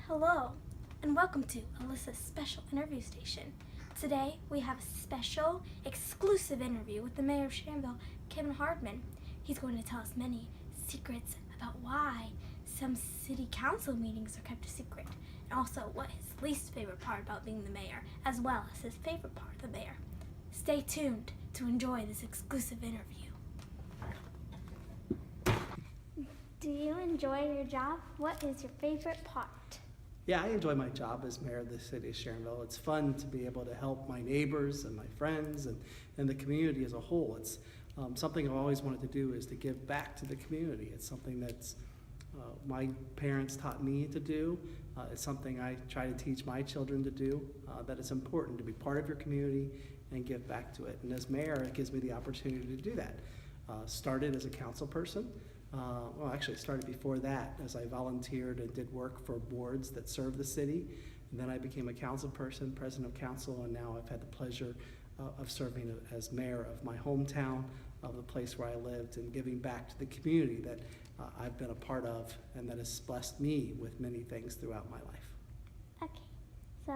Hello, and welcome to Alyssa's special interview station. Today, we have a special, exclusive interview with the mayor of Sharonville, Kevin Hardman. He's going to tell us many secrets about why some city council meetings are kept a secret, and also what his least favorite part about being the mayor, as well as his favorite part of the mayor. Stay tuned to enjoy this exclusive interview. Do you enjoy your job? What is your favorite part? Yeah, I enjoy my job as mayor of the city of Sharonville. It's fun to be able to help my neighbors and my friends and the community as a whole. It's something I've always wanted to do is to give back to the community. It's something that's my parents taught me to do. It's something I try to teach my children to do, that it's important to be part of your community and give back to it. And as mayor, it gives me the opportunity to do that. Started as a council person. Well, actually, it started before that as I volunteered and did work for boards that serve the city. And then I became a council person, president of council, and now I've had the pleasure of serving as mayor of my hometown, of the place where I lived, and giving back to the community that I've been a part of and that has blessed me with many things throughout my life. Okay, so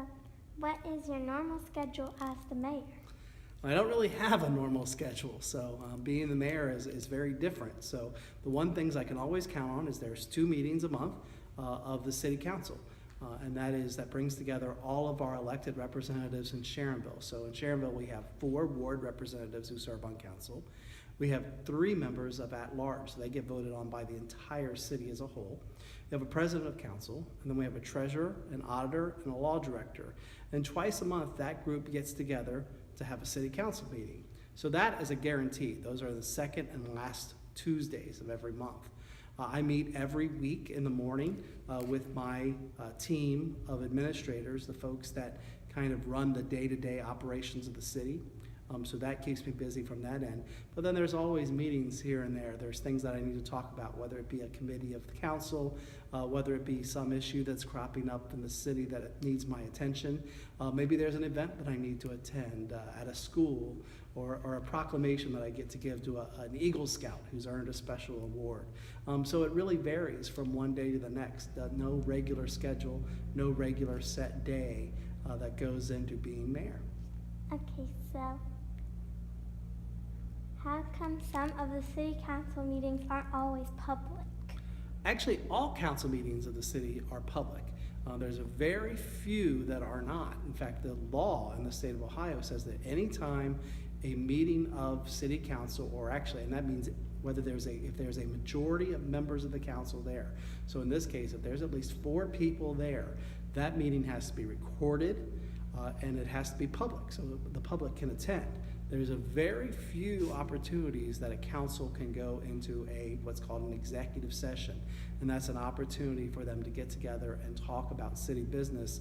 what is your normal schedule as the mayor? I don't really have a normal schedule, so being the mayor is very different. So the one things I can always count on is there's 2 meetings a month of the city council, and that brings together all of our elected representatives in Sharonville. So in Sharonville we have 4 ward representatives who serve on council. We have 3 members of at-large, so they get voted on by the entire city as a whole. We have a president of council, and then we have a treasurer, an auditor, and a law director. And twice a month that group gets together to have a city council meeting. So that is a guarantee. Those are the second and last Tuesdays of every month. I meet every week in the morning with my team of administrators, the folks that kind of run the day-to-day operations of the city. So that keeps me busy from that end. But then there's always meetings here and there. There's things that I need to talk about, whether it be a committee of the council, whether it be some issue that's cropping up in the city that needs my attention. Maybe there's an event that I need to attend at a school, or a proclamation that I get to give to an Eagle Scout who's earned a special award. So it really varies from one day to the next. No regular schedule, no regular set day that goes into being mayor. Okay, so how come some of the city council meetings aren't always public? Actually, all council meetings of the city are public. There's a very few that are not. In fact, the law in the state of Ohio says that anytime a meeting of city council, or actually, and that means whether if there's a majority of members of the council there. So in this case, if there's at least 4 people there, that meeting has to be recorded and it has to be public so the public can attend. There's a very few opportunities that a council can go into what's called an executive session, and that's an opportunity for them to get together and talk about city business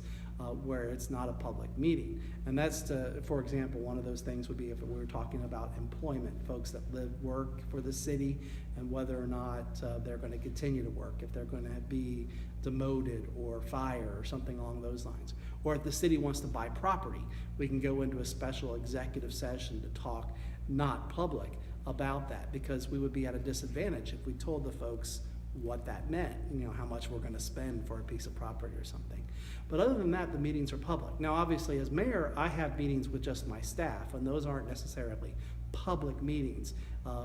where it's not a public meeting. And that's, for example, one of those things would be if we were talking about employment, folks that work for the city, and whether or not they're going to continue to work, if they're going to be demoted or fired or something along those lines. Or if the city wants to buy property, we can go into a special executive session to talk, not public, about that, because we would be at a disadvantage if we told the folks what that meant, how much we're going to spend for a piece of property or something. But other than that, the meetings are public. Now, obviously, as mayor, I have meetings with just my staff, and those aren't necessarily public meetings.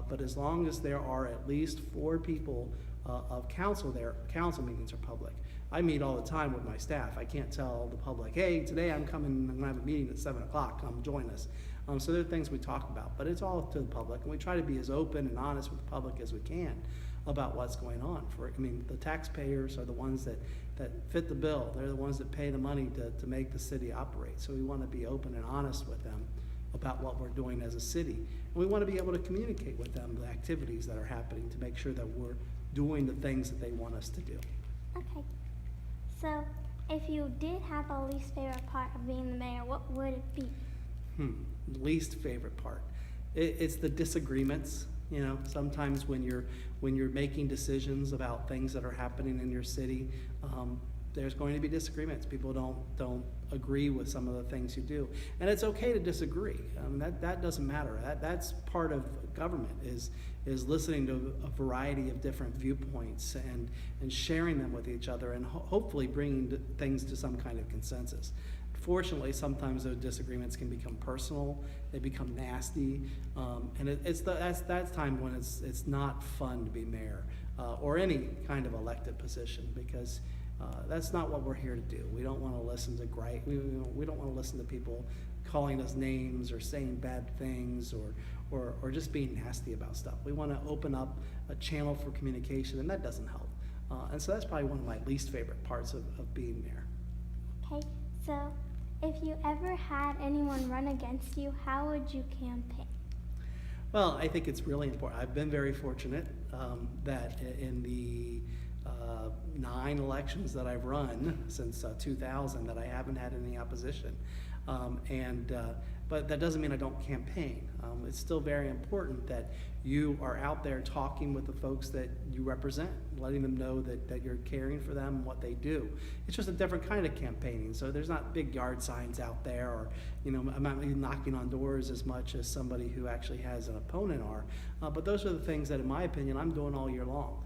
But as long as there are at least 4 people of council there, council meetings are public. I meet all the time with my staff. I can't tell the public, hey, today I'm going to have a meeting at 7 o'clock, come join us. So there are things we talk about, but it's all to the public, and we try to be as open and honest with the public as we can about what's going on. The taxpayers are the ones that fit the bill. They're the ones that pay the money to make the city operate. So we want to be open and honest with them about what we're doing as a city. And we want to be able to communicate with them the activities that are happening to make sure that we're doing the things that they want us to do. Okay, so if you did have a least favorite part of being the mayor, what would it be? Least favorite part. It's the disagreements. Sometimes when you're making decisions about things that are happening in your city, there's going to be disagreements. People don't agree with some of the things you do, and it's okay to disagree. That doesn't matter. That's part of government is listening to a variety of different viewpoints and sharing them with each other, and hopefully bringing things to some kind of consensus. Fortunately, sometimes those disagreements can become personal, they become nasty, and that's time when it's not fun to be mayor or any kind of elected position, because that's not what we're here to do. We don't want to listen to we don't want to listen to people calling us names or saying bad things or just being nasty about stuff. We want to open up a channel for communication, and that doesn't help. And so that's probably one of my least favorite parts of being mayor. Okay, so if you ever had anyone run against you, how would you campaign? Well, I think it's really important. I've been very fortunate that in the 9 elections that I've run since 2000 that I haven't had any opposition. But that doesn't mean I don't campaign. It's still very important that you are out there talking with the folks that you represent, letting them know that you're caring for them and what they do. It's just a different kind of campaigning. So there's not big yard signs out there, or I'm not knocking on doors as much as somebody who actually has an opponent are. But those are the things that, in my opinion, I'm doing all year long.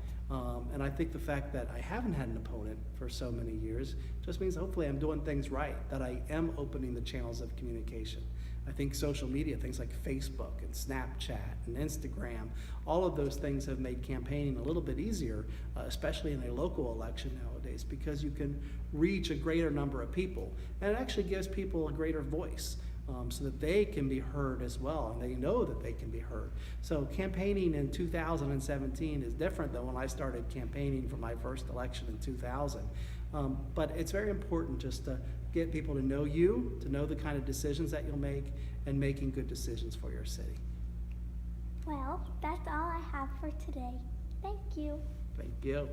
And I think the fact that I haven't had an opponent for so many years just means hopefully I'm doing things right, that I am opening the channels of communication. I think social media, things like Facebook and Snapchat and Instagram, all of those things have made campaigning a little bit easier, especially in a local election nowadays, because you can reach a greater number of people. And it actually gives people a greater voice. So that they can be heard as well, and they know that they can be heard. So campaigning in 2017 is different than when I started campaigning for my first election in 2000. But it's very important just to get people to know you, to know the kind of decisions that you'll make, and making good decisions for your city. Well, that's all I have for today. Thank you. Thank you.